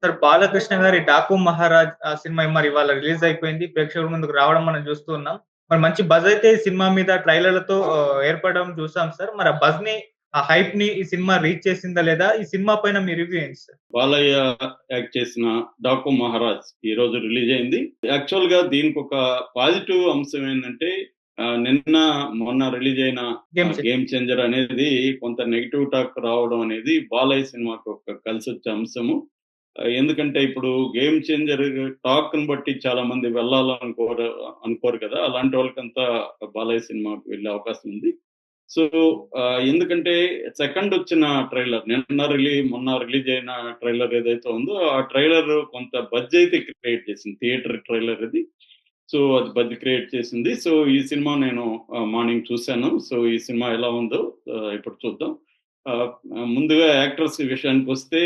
Sir 'Balakrishna' గారి 'Daaku Maharaj' cinema మరి ఇవాళ రిలీజ్ అయిపోయింది. ప్రేక్షకుల ముందుకు రావడం మనం చూస్తూ ఉన్నాం. మరి మంచి బజ్ అయితే ఈ సినిమా మీద ట్రైలర్‌లతో ఏర్పడడం చూసాం సార్. మరి ఆ బజ్‌ని, ఆ హైప్‌ని ఈ సినిమా రీచ్ చేసిందా లేదా? ఈ సినిమా పైన మీ రివ్యూ ఏంటి సార్? బాలయ్య యాక్ట్ చేసిన 'డాకు మహారాజ్' ఈరోజు రిలీజ్ అయింది. యాక్చువల్‌గా దీనికొక పాజిటివ్ అంశం ఏందంటే నిన్న, మొన్న రిలీజ్ అయిన గేమ్ చేంజర్. 'గేమ్ చేంజర్' అనేది కొంత నెగెటివ్ టాక్ రావడం అనేది బాలయ్య సినిమాకి ఒక కలిసొచ్చే అంశము. ఎందుకంటే ఇప్పుడు 'గేమ్ చేంజర్' టాక్‌ని బట్టి చాలా మంది అనుకోరు కదా! అలాంటి వాళ్ళకంతా బాలయ్య సినిమాకి వెళ్ళే అవకాశం ఉంది. సో, ఎందుకంటే సెకండొచ్చిన ట్రైలర్ మొన్న రిలీజ్ అయిన ట్రైలర్ ఏదైతే ఉందో, ఆ ట్రైలర్ కొంత బజ్ అయితే క్రియేట్ చేసింది. థియేటర్ ట్రైలర్ అది. సో, అది బజ్ క్రియేట్ చేసింది. సో, ఈ సినిమా నేను మార్నింగ్ చూసాను. సో, ఈ సినిమా ఎలా ఉందో ఇప్పుడు చూద్దాం. ఆహ్, ముందుగా యాక్టర్స్ విషయానికొస్తే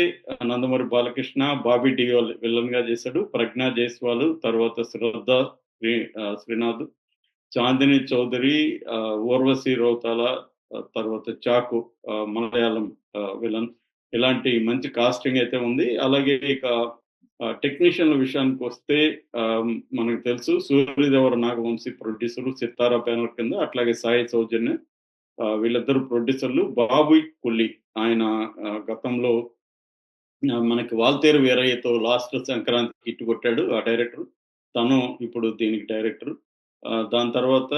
'నందమూరి బాలకృష్ణ', 'బాబీ డియోల్' విలన్‌గా చేశాడు. 'ప్రజ్ఞ జైస్వాల్', తర్వాత 'శ్రీనాథ్', 'చాందిని చౌదరి', 'ఊర్వశి రౌతాల', తర్వాత 'చాకు' మలయాళం విలన్. ఇలాంటి మంచి కాస్టింగ్ అయితే ఉంది. అలాగే ఇక టెక్నీషియన్‌ల విషయానికొస్తే మనకు తెలుసు 'సూర్యదేవర నాగవంశి' ప్రొడ్యూసరు 'సితార' బ్యానర్ కింద, అట్లాగే 'సాయి సౌజన్య' వీళ్ళిద్దరు ప్రొడ్యూసర్లు. 'బాబుయ్ కొల్లి' ఆయన గతంలో మనకి 'వాల్తేరు వీరయ్యతో' లాస్ట్ సంక్రాంతికి హిట్ కొట్టాడు ఆ డైరెక్టర్. తను ఇప్పుడు దీనికి డైరెక్టర్. దాని తర్వాత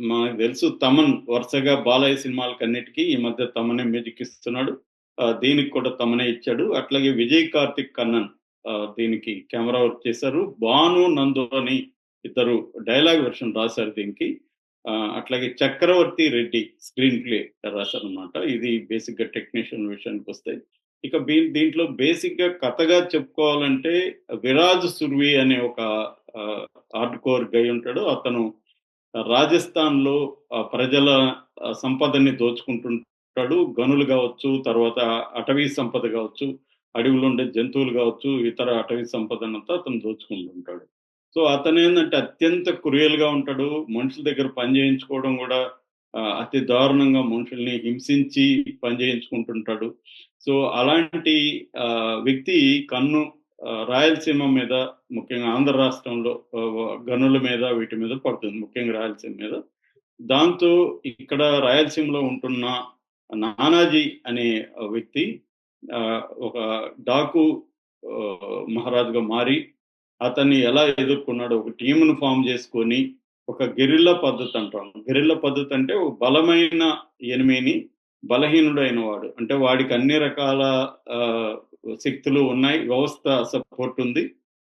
మనకు తెలుసు 'తమన్' వరుసగా బాలయ్య సినిమాలకన్నిటికి ఈ మధ్య తమనే మ్యూజిక్ ఇస్తున్నాడు. దీనికి కూడా తమనే ఇచ్చాడు. అట్లాగే 'విజయ్ కార్తిక్ కన్నన్' దీనికి కెమెరా వర్క్ చేశారు. 'భాను నందు' అని ఇద్దరు డైలాగ్ వెర్షన్ రాశారు దీనికి. అట్లాగే 'చక్రవర్తి రెడ్డి' స్క్రీన్ ప్లే రాశారనమాట. ఇది బేసిక్‌గా టెక్నీషియన్ విషయానికొస్తే. ఇక దీంట్లో బేసిక్‌గా కథగా చెప్పుకోవాలంటే 'విరాజ్ సుర్వి' అనే ఒక హార్డ్ కోర్ గై ఉంటాడు. అతను రాజస్థాన్‌లో ప్రజల సంపదని దోచుకుంటుంటాడు. గనులు గావచ్చు, తర్వాత అటవీ సంపద గావచ్చు, అడవిలో ఉండే జంతువులు గావచ్చు, ఇతర అటవీ సంపదనంతా అతను దోచుకుంటుంటాడు. సో, అతనేందంటే అత్యంత క్రూయల్‌గా ఉంటాడు. మనుషుల దగ్గర పని చేయించుకోవడం గూడా అతి దారుణంగా మనుషుల్ని హింసించి పని చేయించుకుంటుంటాడు. సో, అలాంటి వ్యక్తి కన్ను రాయలసీమ మీద, ముఖ్యంగా ఆంధ్ర రాష్ట్రంలో గనుల మీద, వీటి మీద పడుతుంది. ముఖ్యంగా రాయలసీమ మీద. దాంతో ఇక్కడ రాయలసీమలో ఉంటున్న నానాజీ అనే వ్యక్తి ఒక డాకు మహారాజుగా మారి, అతన్ని ఎలా ఎదుర్కొన్నాడో ఒక టీమ్‌ని ఫార్మ్ చేసుకొని, ఒక గెరిల్లా పద్ధతి అంటాం. గెరిల్లా పద్ధతి అంటే ఒక బలమైన ఎనిమీని బలహీనుడైన వాడు. అంటే వాడికి అన్ని రకాల ఆహ్, శక్తులు ఉన్నాయి. వ్యవస్థ సపోర్ట్ ఉంది.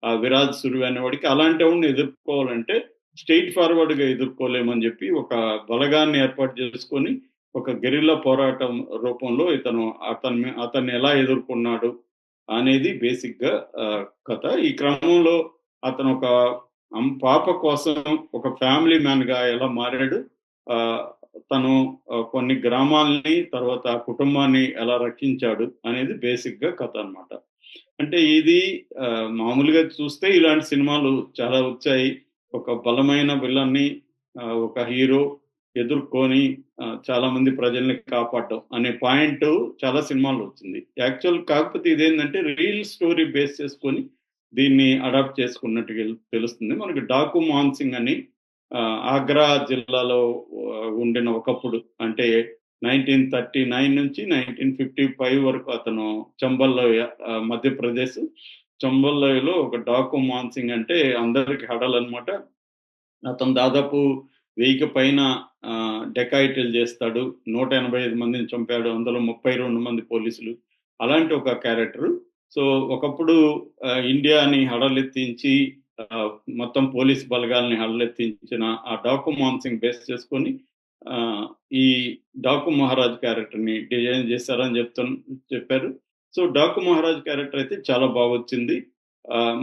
ఆ 'విరాజ్ సుర్వి' అనేవాడికి. అలాంటోడిని ఎదుర్కోవాలంటే స్ట్రెయిట్ ఫార్వర్డ్‌గా ఎదుర్కోలేమని జెప్పి ఒక బలగాన్ని ఏర్పాటు చేసుకొని, ఒక గెరిల్లా పోరాటం రూపంలో అతన్ని ఎలా ఎదుర్కొన్నాడు అనేది బేసిక్‌గా కథ. ఈ క్రమంలో అతను ఒక పాప కోసం ఒక ఫ్యామిలీ మ్యాన్‌గా ఎలా మారాడు, ఆహ్, తను కొన్ని గ్రామాల్ని, తర్వాత ఆ కుటుంబాన్ని ఎలా రక్షించాడు అనేది బేసిక్‌గా కథ అన్నమాట. అంటే ఇది మామూలుగా చూస్తే ఇలాంటి సినిమాలు చాలా వచ్చాయి. ఒక బలమైన విలన్ని ఒక హీరో ఎదుర్కొని చాలామంది ప్రజల్ని కాపాడడం అనే పాయింటు చాలా సినిమాల్లో వచ్చింది. కాకపోతే ఇదేందంటే రియల్ స్టోరీ బేస్ చేసుకొని దీన్ని అడాప్ట్ చేసుకున్నట్టుగా తెలుస్తుంది. మనకి 'డాకు మాన్సింగ్' అని ఆగ్రా జిల్లాలో ఉండిన ఒకప్పుడు అంటే 1939 నుంచి 1955 వరకు అతను చంబల్ లోయ మధ్యప్రదేశ్ చంబల్ లోయలో ఒక డాకు మాన్సింగ్ అంటే అందరికి హడలనమాట. అతను దాదాపు 1000కి పైన డెకాయిటీలు చేస్తాడు. 185 మందిని చంపాడు. అందులో 32 మంది పోలీసులు. అలాంటి ఒక క్యారెక్టరు. సో, ఒకప్పుడు ఇండియాని హడలెత్తించి ఆహ్, మొత్తం పోలీస్ బలగాల్ని హడలెత్తించిన ఆ డాకు మాన్సింగ్ బేస్ చేసుకొని ఆహ్, ఈ డాకు మహారాజ్ క్యారెక్టర్‌ని డిజైన్ చేశారని చెప్పారు. సో, డాకు మహారాజ్ క్యారెక్టర్ అయితే చాలా బాగొచ్చింది.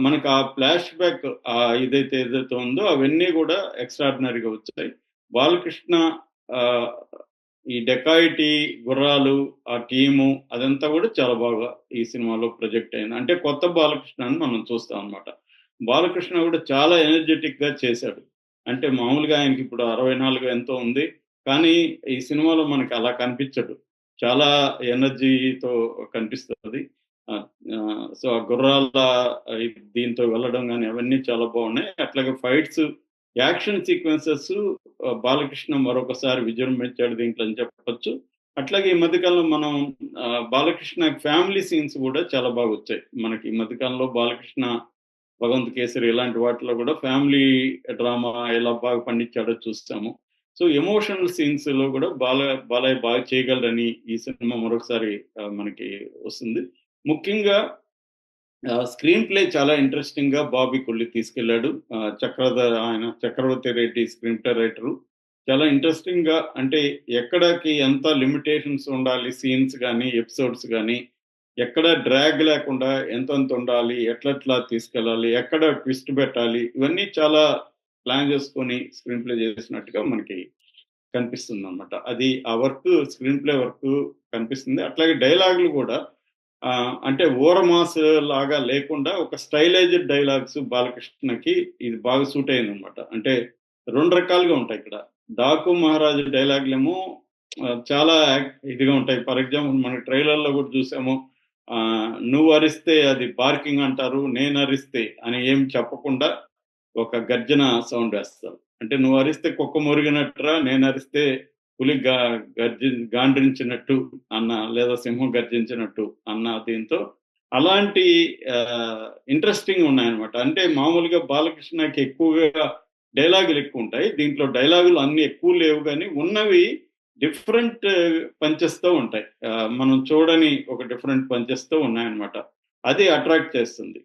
మనకు ఆ ఫ్లాష్ బ్యాక్ ఏదైతే ఉందో అవన్నీ గూడా ఎక్స్ట్రార్డినరీగా వచ్చాయి. బాలకృష్ణ ఆహ్, ఈ డెకాయిటీ గుర్రాలు, ఆ టీము అదంతా గూడా చాలా బాగా ఈ సినిమాలో ప్రొజెక్ట్ అయింది. అంటే కొత్త బాలకృష్ణని మనం చూస్తాం అన్నమాట. బాలకృష్ణ గూడా చాలా ఎనర్జిటిక్‌గా చేశాడు. అంటే మామూలుగా ఆయనకిప్పుడు 64 ఎంతో ఉంది. కానీ ఈ సినిమాలో మనకి అలా కనిపించడు. చాలా ఎనర్జీతో కనిపిస్తది. సో ఆ గుర్రాల దీంతో వెళ్ళడం కానీ అవన్నీ చాలా బాగున్నాయి. అట్లాగే ఫైట్స్, యాక్షన్ సీక్వెన్సెస్ బాలకృష్ణ మరొకసారి విజృంభించాడు దీంట్లో అని చెప్పొచ్చు. అట్లాగే ఈ మధ్యకాలంలో మనం బాలకృష్ణ ఫ్యామిలీ సీన్స్ కూడా చాలా బాగా వచ్చాయి. మనకి ఈ మధ్యకాలంలో బాలకృష్ణ, భగవంత్ కేసరి ఇలాంటి వాటిలో కూడా ఫ్యామిలీ డ్రామా ఎలా బాగా పండించాడో చూస్తాము. సో ఎమోషనల్ సీన్స్ లో కూడా బాలయ్య బాగా చేయగలరని ఈ సినిమా మరొకసారి మనకి వస్తుంది. ముఖ్యంగా స్క్రీన్ ప్లే చాలా ఇంట్రెస్టింగ్ గా బాబీ కొల్లి తీసుకెళ్లాడు. ఆయన చక్రవర్తి రెడ్డి స్క్రీన్ ప్లే రైటరు. చాలా ఇంట్రెస్టింగ్ గా, అంటే ఎక్కడికి ఎంత లిమిటేషన్స్ ఉండాలి, సీన్స్ గానీ, ఎపిసోడ్స్ గానీ, ఎక్కడ డ్రాగ్ లేకుండా ఎంతెంత ఉండాలి, ఎట్లెట్లా తీసుకెళ్ళాలి, ఎక్కడ ట్విస్ట్ పెట్టాలి, ఇవన్నీ చాలా ప్లాన్ చేసుకొని స్క్రీన్ ప్లే చేసినట్టుగా మనకి కనిపిస్తుందనమాట. అది ఆ వర్క్, స్క్రీన్ ప్లే వర్క్ కనిపిస్తుంది. అట్లాగే డైలాగులు కూడా అంటే ఓరమాస్ లాగా లేకుండా ఒక స్టైలైజ్డ్ డైలాగ్స్ బాలకృష్ణకి ఇది బాగా సూట్ అయిందనమాట. అంటే 2 రకాలుగా ఉంటాయి ఇక్కడ. 'డాకు మహారాజు' డైలాగులేమో చాలా ఇదిగా ఉంటాయి. ఫర్ ఎగ్జాంపుల్ మన ట్రైలర్‌లో కూడా చూసాము. "నువ్వు అరిస్తే అది బార్కింగ్ అంటారు. నేను అరిస్తే" అని ఏం చెప్పకుండా ఒక గర్జన సౌండ్ వేస్తారు. అంటే "నువ్వు అరిస్తే కుక్క మొరిగినట్టురా, నేను అరిస్తే పులి గాండ్రించినట్టు" అన్న, లేదా సింహం గర్జించినట్టు అన్న దీంతో అలాంటి ఇంట్రెస్టింగ్ ఉన్నాయన్నమాట. అంటే మామూలుగా బాలకృష్ణకి ఎక్కువగా డైలాగులు ఎక్కువ ఉంటాయి. దీంట్లో డైలాగులు అన్ని ఎక్కువ లేవు గానీ ఉన్నవి డిఫరెంట్ పంచెస్‌తో ఉంటాయి. మనం చూడని ఒక డిఫరెంట్ పంచెస్‌తో ఉన్నాయన్నమాట. అది అట్రాక్ట్ చేస్తుంది.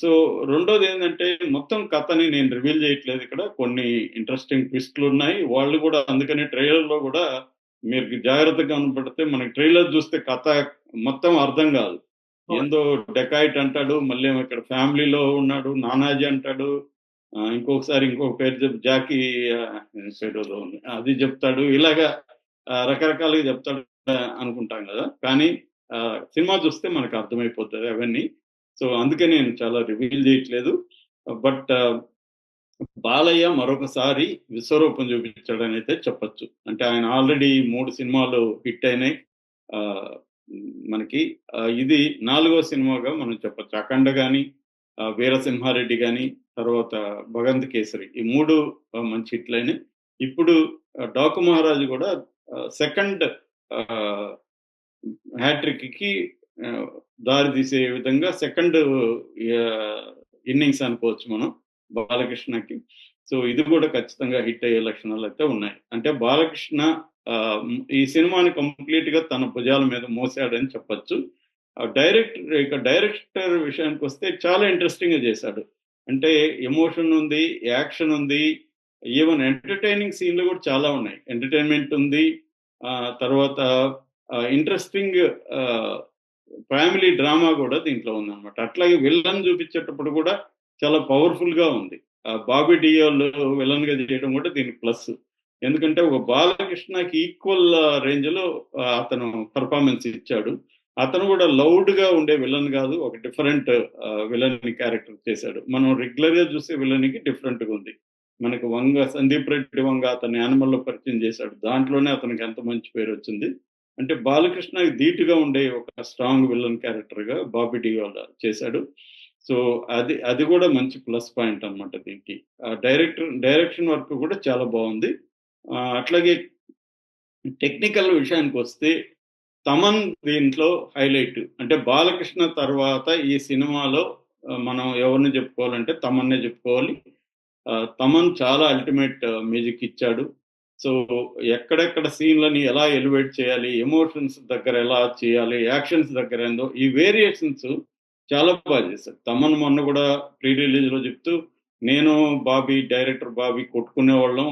సో రెండోదేంటంటే మొత్తం కథని నేను రివీల్ చేయట్లేదు ఇక్కడ. కొన్ని ఇంట్రెస్టింగ్ ట్విస్ట్‌లున్నాయి. వాళ్ళు కూడా అందుకనే ట్రైలర్‌లో కూడా మీరు జాగ్రత్తగా కనపడితే మనకి ట్రైలర్ చూస్తే కథ మొత్తం అర్థం కాదు. అవును. ఏందో డెకాయిట్ అంటాడు. మళ్ళేమో ఇక్కడ ఫ్యామిలీలో ఉన్నాడు. నానాజీ అంటాడు. ఇంకొకసారి ఇంకొక పేరు జాకీ పేరేదో ఉంది. అది చెప్తాడు. ఇలాగా రకరకాలుగా చెప్తాడు అనుకుంటాం కదా! కానీ సినిమా చూస్తే మనకు అర్థమైపోతది అవన్నీ. సో అందుకే నేను చాలా రివీల్ చేయట్లేదు. బట్ బాలయ్య మరొకసారి విశ్వరూపం చూపించాడనైతే చెప్పొచ్చు. అంటే ఆయన ఆల్రెడీ 3 సినిమాలు హిట్ అయినాయి. ఆహ్, మనకి ఇది 4గో సినిమాగా మనం చెప్పొచ్చు. 'అఖండ' గాని, 'వీరసింహారెడ్డి' గాని, తర్వాత 'భగవంత్ కేసరి' ఈ 3 మంచి హిట్‌లయినాయి. ఇప్పుడు 'డాకు మహారాజు' కూడా సెకండ్ ఆహ్, హ్యాట్రిక్‌కి ఆహ్, దారి తీసే విధంగా సెకండ్ ఆహ్, ఇన్నింగ్స్ అనుకోవచ్చు మనం బాలకృష్ణకి. సో ఇది కూడా ఖచ్చితంగా హిట్ అయ్యే లక్షణాలైతే ఉన్నాయి. అంటే బాలకృష్ణ ఈ సినిమాని కంప్లీట్‌గా తన భుజాల మీద మోసాడని చెప్పొచ్చు. డైరెక్టర్ విషయానికొస్తే చాలా ఇంట్రెస్టింగ్‌గా చేశాడు. అంటే ఎమోషన్ ఉంది, యాక్షన్ ఉంది, ఈవెన్ ఎంటర్‌టైనింగ్ సీన్‌లు కూడా చాలా ఉన్నాయి. ఎంటర్‌టైన్‌మెంట్ ఉంది. తర్వాత ఇంట్రెస్టింగ్ ఆహ్, ఫ్యామిలీ డ్రామా గూడా దీంట్లో ఉందనమాట. అట్లాగే విలన్ చూపించేటప్పుడు కూడా చాలా పవర్‌ఫుల్‌గా ఉంది. 'బాబీ డియోల్' విలన్‌గా చేయడం కూడా దీనికి ప్లస్. ఎందుకంటే ఒక బాలకృష్ణకి ఈక్వల్ రేంజ్‌లో అతను పెర్ఫార్మన్స్ ఇచ్చాడు. అతను కూడా లౌడ్‌గా ఉండే విలన్ గాదు. ఒక డిఫరెంట్ విలన్ క్యారెక్టర్ చేశాడు. మనం రెగ్యులర్‌గా చూసే విలన్‌కి డిఫరెంట్‌గా ఉంది. మనకి సందీప్ రెడ్డి వంగ అతన్ని 'యానిమల్‌లో' పరిచయం చేశాడు. దాంట్లోనే అతనికి ఎంత మంచి పేరొచ్చింది. అంటే బాలకృష్ణకి ధీటుగా ఉండే ఒక స్ట్రాంగ్ విలన్ క్యారెక్టర్‌గా 'బాబీ డియోల్' చేశాడు. సో, అది గూడా మంచి ప్లస్ పాయింట్ అన్నమాట దీనికి. డైరెక్షన్ వర్క్ కూడా చాలా బావుంది. అట్లాగే టెక్నికల్ విషయానికొస్తే తమన్ దీంట్లో హైలైట్. అంటే బాలకృష్ణ తర్వాత ఈ సినిమాలో మనం ఎవరిని చెప్పుకోవాలంటే తమన్నే చెప్పుకోవాలి. తమన్ చాలా అల్టిమేట్ మ్యూజిక్ ఇచ్చాడు. సో, ఎక్కడెక్కడ సీన్‌లని ఎలా ఎలివేట్ చేయాలి, ఎమోషన్స్ దగ్గర ఎలా చేయాలి, యాక్షన్స్ దగ్గర ఏందో ఈ వేరియేషన్స్ చాలా చేశాడు. తమన్ మొన్న గూడా ప్రీ రిలీజ్‌లో చెప్తూ, "నేను డైరెక్టర్ బాబీ కొట్టుకునేవాళ్ళం.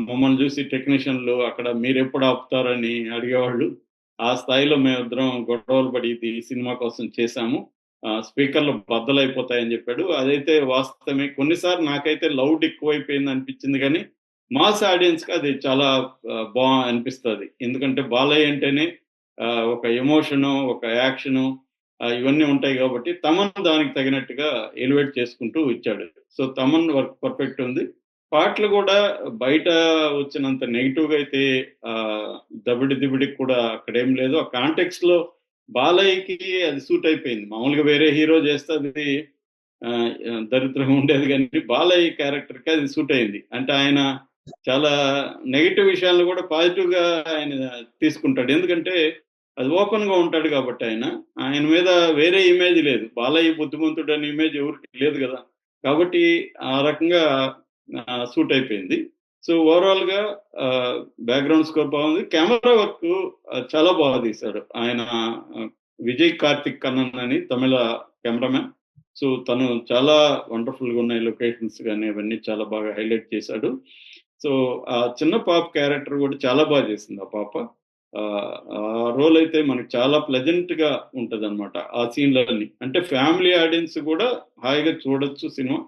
మమ్మల్ని చూసి టెక్నీషియన్‌లు అక్కడ మీరెప్పుడు ఆపుతారని అడిగేవాళ్ళు. ఆ స్థాయిలో మేమిద్దరం గొడవలు పడి ఇది సినిమా కోసం చేశాము. స్పీకర్‌లు బద్దలైపోతాయని" చెప్పాడు. అదైతే వాస్తవమే. కొన్నిసార్లు నాకైతే లౌడ్ ఎక్కువైపోయింది అనిపించింది గానీ, మాస్ ఆడియన్స్‌కి అది చాలా అనిపిస్తది. ఎందుకంటే బాలయ్య అంటేనే ఒక ఎమోషను, ఒక యాక్షను ఇవన్నీ ఉంటాయి గాబట్టి, తమన్ దానికి తగినట్టుగా ఎలివేట్ చేసుకుంటూ ఇచ్చాడు. సో, తమన్ వర్క్ పర్ఫెక్ట్ ఉంది. పాటలు గూడా బయట వచ్చినంత నెగెటివ్‌గా అయితే ఆహ్, దబిడి దిబిడికి కూడా అక్కడేం లేదు. ఆ కాంటెక్స్ట్‌లో బాలయ్యకి అది సూట్ అయిపోయింది. మామూలుగా వేరే హీరో చేస్తే అది దరిద్రంగా ఉండేది, కానీ బాలయ్య క్యారెక్టర్కి అది సూట్ అయింది. అంటే ఆయన చాలా నెగిటివ్ విషయాలను కూడా పాజిటివ్గా ఆయన తీసుకుంటాడు. ఎందుకంటే అది ఓపెన్గా ఉంటాడు కాబట్టి ఆయన మీద వేరే ఇమేజ్ లేదు. బాలయ్య బుద్ధిమంతుడు అనే ఇమేజ్ ఎవరికి లేదు కదా. కాబట్టి ఆ రకంగా సూట్ అయిపోయింది. సో ఓవరాల్గా బ్యాక్గ్రౌండ్ స్కోర్ బాగుంది. కెమెరా వర్క్ చాలా బాగా తీశాడు ఆయన. విజయ్ కార్తిక్ కన్నన్ అని తమిళ కెమెరామెన్. సో తను చాలా వండర్ఫుల్గా ఉన్నాయి లొకేషన్స్ కానీ అవన్నీ చాలా బాగా హైలైట్ చేశాడు. సో ఆ చిన్న పాప క్యారెక్టర్ కూడా చాలా బాగా చేసింది ఆ పాప. ఆ రోల్ అయితే మనకు చాలా ప్లెజెంట్ గా ఉంటది అనమాట ఆ సీన్లన్నీ. అంటే ఫ్యామిలీ ఆడియన్స్ కూడా హాయిగా చూడొచ్చు సినిమా.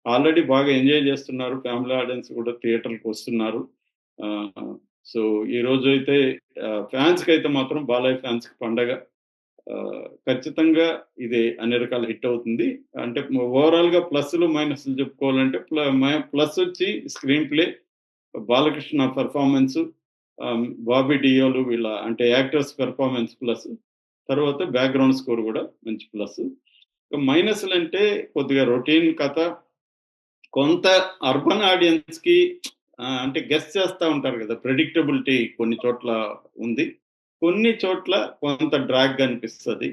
ఆల్రెడీ బాగా ఎంజాయ్ చేస్తున్నారు, ఫ్యామిలీ ఆడియన్స్ కూడా థియేటర్కి వస్తున్నారు. సో ఈ రోజు అయితే ఫ్యాన్స్ కి అయితే మాత్రం బాలయ్య ఫ్యాన్స్ కి పండగ. ఖచ్చితంగా ఇది అన్ని రకాల హిట్ అవుతుంది. అంటే ఓవరాల్ గా ప్లస్లు మైనస్లు చెప్పుకోవాలంటే ప్లస్ వచ్చి screen play, Balakrishna performance, Bobby Deol వీళ్ళ అంటే యాక్టర్స్ పెర్ఫార్మెన్స్ ప్లస్, తర్వాత బ్యాక్గ్రౌండ్ స్కోర్ కూడా మంచి ప్లస్. మైనస్లు అంటే కొద్దిగా రొటీన్ కథ, కొంత అర్బన్ ఆడియన్స్ కి అంటే గెస్ చేస్తా ఉంటారు కదా, ప్రెడిక్టబిలిటీ కొన్ని చోట్ల ఉంది, కొన్ని చోట్ల కొంత డ్రాగ్ అనిపిస్తుంది.